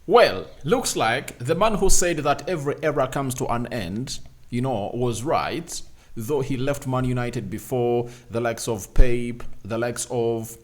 Well, looks like the man who said that every era comes to an end, was right. Though he left Man United before the likes of Pep, the likes of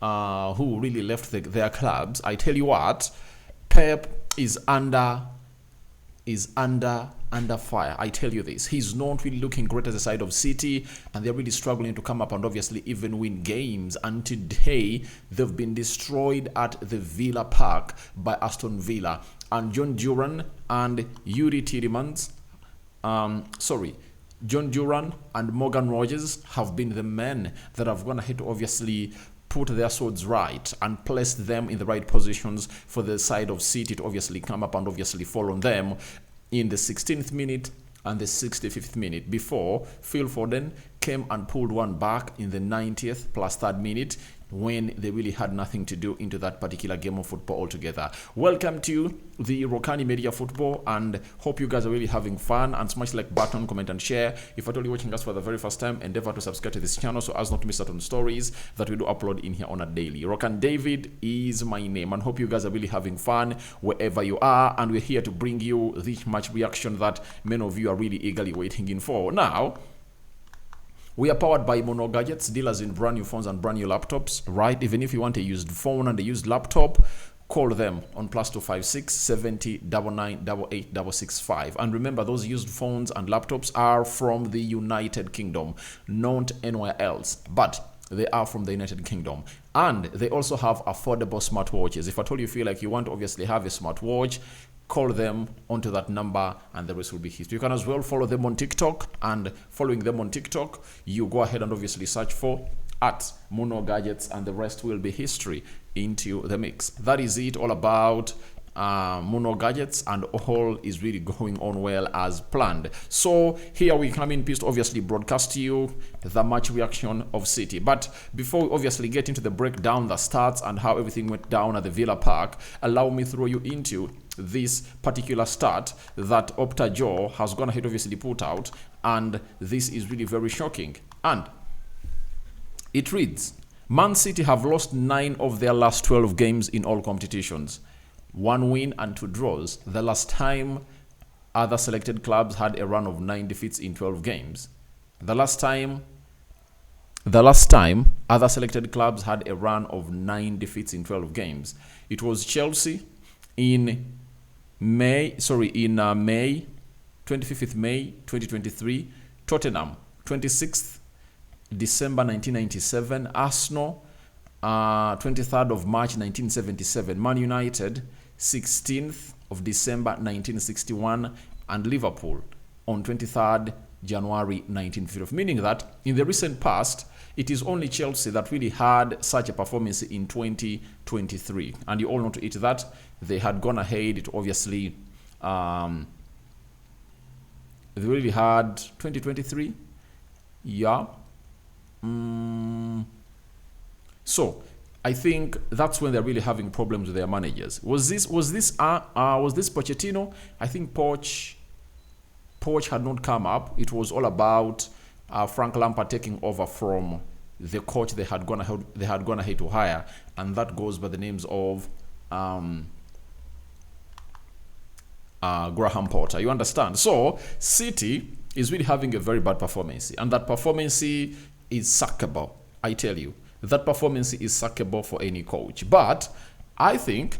who really left their clubs. I tell you what, Pep is under fire. I tell you this. He's not really looking great as a side of City, and they're really struggling to come up and obviously even win games. And today they've been destroyed at the Villa Park by Aston Villa. And John Duran and Yuri Tielemans, John Duran and Morgan Rogers have been the men that have gone ahead to obviously put their swords right and place them in the right positions for the side of City to obviously come up and obviously fall on them in the 16th minute and the 65th minute, before Phil Foden came and pulled one back in the 90th plus third minute, when they really had nothing to do into that particular game of football altogether. Welcome to the Rokani Media Football, and hope you guys are really having fun. And smash like button, comment and share. If you're only watching us for the very first time, endeavor to subscribe to this channel so as not to miss out on stories that we do upload in here on a daily. Rokan David is my name, and hope you guys are really having fun wherever you are. And we're here to bring you this match reaction that many of you are really eagerly waiting in for. Now, we are powered by Mono Gadgets, dealers in brand new phones and brand new laptops, right? Even if you want a used phone and a used laptop, call them on +256 70 99 88 665. And remember, those used phones and laptops are from the United Kingdom, not anywhere else, but they are from the United Kingdom. And they also have affordable smartwatches. If at all you feel like you want to obviously have a smartwatch, call them onto that number and the rest will be history. You can as well follow them on TikTok, and following them on TikTok, you go ahead and obviously search for @Mono Gadgets, and the rest will be history into the mix. That is it all about Mono Gadgets, and all is really going on well as planned. So here we come in peace to obviously broadcast to you the match reaction of City. But before we obviously get into the breakdown, the stats and how everything went down at the Villa Park, allow me throw you into this particular stat that Opta Joe has gone ahead obviously put out, and this is really very shocking. And it reads: Man City have lost 9 of their last 12 games in all competitions. 1 win and 2 draws. The last time other selected clubs had a run of 9 defeats in 12 games. The last time other selected clubs had a run of 9 defeats in 12 games, it was Chelsea in May 25th May 2023, Tottenham 26th December 1997, Arsenal 23rd of March 1977, Man United 16th of December 1961, and Liverpool on 23rd January 1950. Meaning that in the recent past, it is only Chelsea that really had such a performance in 2023. And you all know to it that they had gone ahead to obviously, they really had 2023. Yeah. So I think that's when they're really having problems with their managers. Was this Pochettino? I think Poch had not come up. It was all about Frank Lampard taking over from the coach they had gone ahead to hire, and that goes by the names of Graham Potter. You understand? So City is really having a very bad performance, and that performance is sackable. I tell you, that performance is sackable for any coach. But I think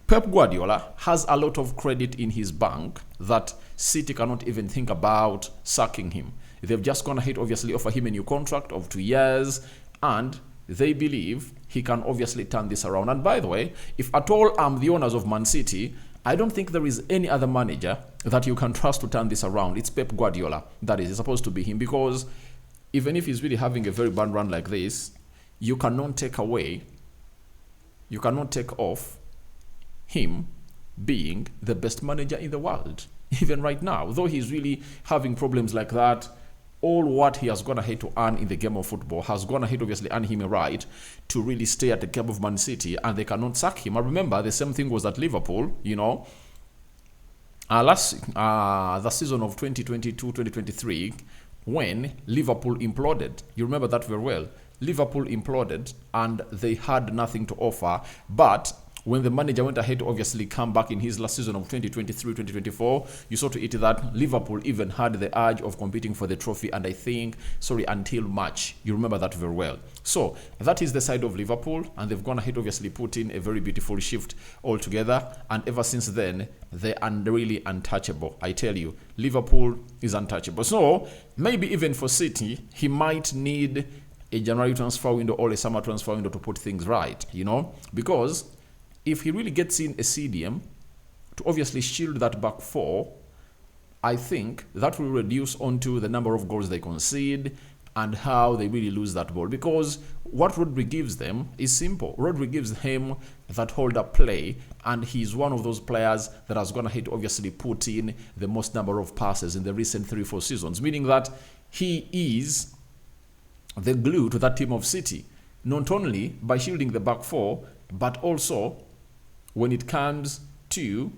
Pep Guardiola has a lot of credit in his bank that City cannot even think about sacking him. They've just gone ahead, obviously, offer him a new contract of 2 years, and they believe he can obviously turn this around. And by the way, if at all I'm the owners of Man City, I don't think there is any other manager that you can trust to turn this around. It's Pep Guardiola. That is, it's supposed to be him, because even if he's really having a very bad run like this, you cannot take off him being the best manager in the world. Even right now, though he's really having problems like that, all what he has gone ahead to earn in the game of football has gone ahead obviously earn him a right to really stay at the club of Man City, and they cannot sack him. I remember the same thing was at Liverpool, the season of 2022-2023, when Liverpool imploded. You remember that very well. Liverpool imploded and they had nothing to offer, but when the manager went ahead to obviously come back in his last season of 2023-2024, you saw to it that Liverpool even had the urge of competing for the trophy, and I think, until March. You remember that very well. So that is the side of Liverpool, and they've gone ahead obviously put in a very beautiful shift altogether, and ever since then, they are really untouchable. I tell you, Liverpool is untouchable. So maybe even for City, he might need a January transfer window or a summer transfer window to put things right, because if he really gets in a CDM to obviously shield that back four, I think that will reduce onto the number of goals they concede and how they really lose that ball. Because what Rodri gives them is simple. Rodri gives him that hold-up play, and he's one of those players that has gone ahead to obviously put in the most number of passes in the recent 3-4 seasons, meaning that he is the glue to that team of City, not only by shielding the back four, but also when it comes to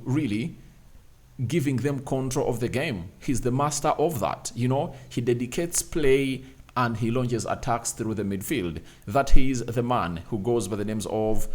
really giving them control of the game. He's the master of that. He dedicates play and he launches attacks through the midfield. That he is the man who goes by the names of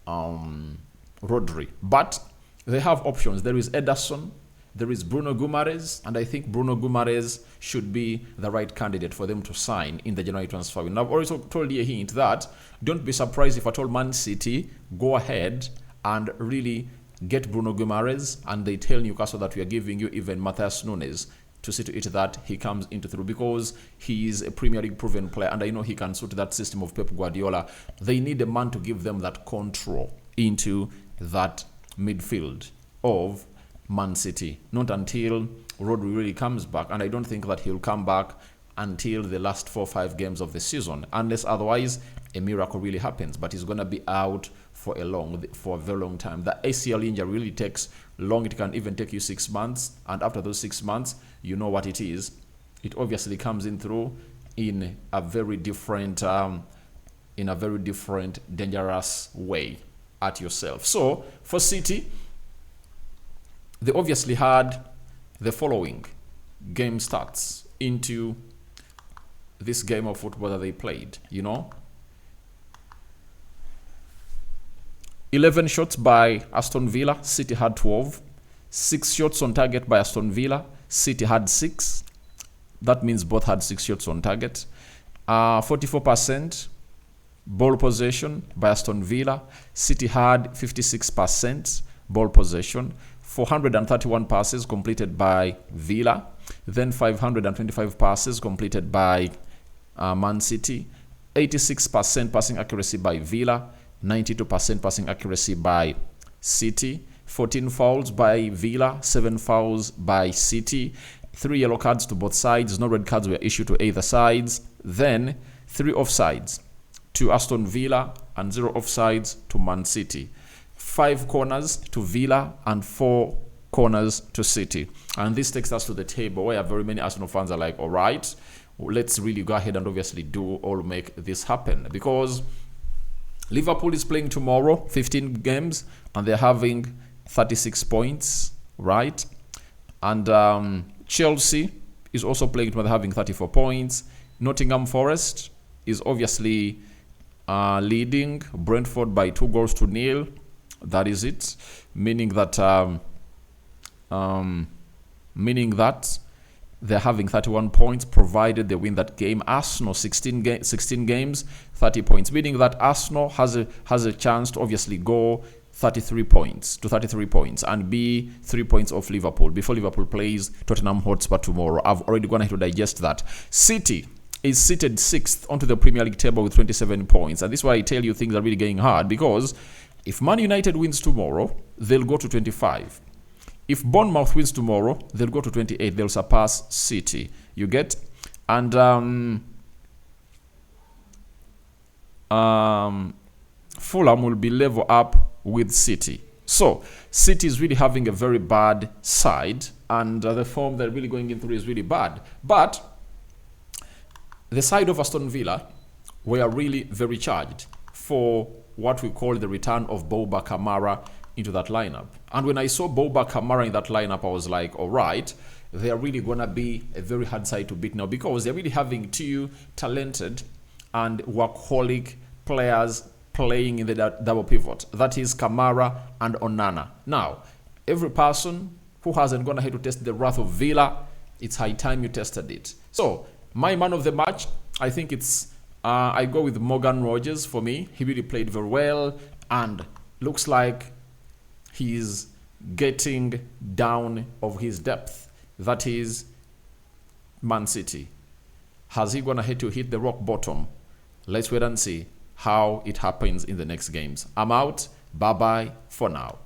Rodri. But they have options. There is Ederson, there is Bruno Guimaraes, and I think Bruno Guimaraes should be the right candidate for them to sign in the January transfer window. I've also told you a hint that don't be surprised if at all Man City go ahead and really get Bruno Guimaraes and they tell Newcastle that we are giving you even Matheus Nunes to see to it that he comes into through, because he is a Premier League proven player and I know he can suit that system of Pep Guardiola. They need a man to give them that control into that midfield of Man City, not until Rodri really comes back, and I don't think that he'll come back until the last 4-5 games of the season, unless otherwise a miracle really happens. But he's gonna be out for a very long time. The ACL injury really takes long. It can even take you 6 months, and after those 6 months, you know what it is. It obviously comes in through in a very different, dangerous way at yourself. So for City, they obviously had the following game stats into this game of football that they played, 11 shots by Aston Villa, City had 12. 6 shots on target by Aston Villa, City had 6. That means both had 6 shots on target. 44% ball possession by Aston Villa, City had 56% ball possession. 431 passes completed by Villa, then 525 passes completed by Man City, 86% passing accuracy by Villa, 92% passing accuracy by City, 14 fouls by Villa, 7 fouls by City, 3 yellow cards to both sides, no red cards were issued to either sides, then 3 offsides to Aston Villa and 0 offsides to Man City. 5 corners to Villa and 4 corners to City. And this takes us to the table where very many Arsenal fans are like, all right, let's really go ahead and obviously make this happen. Because Liverpool is playing tomorrow, 15 games, and they're having 36 points, right? And Chelsea is also playing tomorrow, they're having 34 points. Nottingham Forest is obviously leading Brentford by 2-0. That is it, meaning that they're having 31 points provided they win that game. Arsenal 16 games, 30 points, meaning that Arsenal has a chance to obviously go 33 points and be 3 points off Liverpool before Liverpool plays Tottenham Hotspur tomorrow. I've already gone ahead to digest that. City is seated 6th onto the Premier League table with 27 points, and this is why I tell you things are really getting hard, because if Man United wins tomorrow, they'll go to 25. If Bournemouth wins tomorrow, they'll go to 28. They'll surpass City. You get? And Fulham will be level up with City. So City is really having a very bad side, and the form they're really going in through is really bad. But the side of Aston Villa were really very charged for what we call the return of Bouba Kamara into that lineup. And when I saw Boba Kamara in that lineup, I was like, all right, they're really going to be a very hard side to beat now, because they're really having two talented and workaholic players playing in the double pivot. That is Kamara and Onana. Now, every person who hasn't gone ahead to test the wrath of Villa, it's high time you tested it. So, my man of the match, I think it's, I go with Morgan Rogers for me. He really played very well and looks like he's getting down of his depth. That is Man City. Has he gone ahead to hit the rock bottom? Let's wait and see how it happens in the next games. I'm out. Bye-bye for now.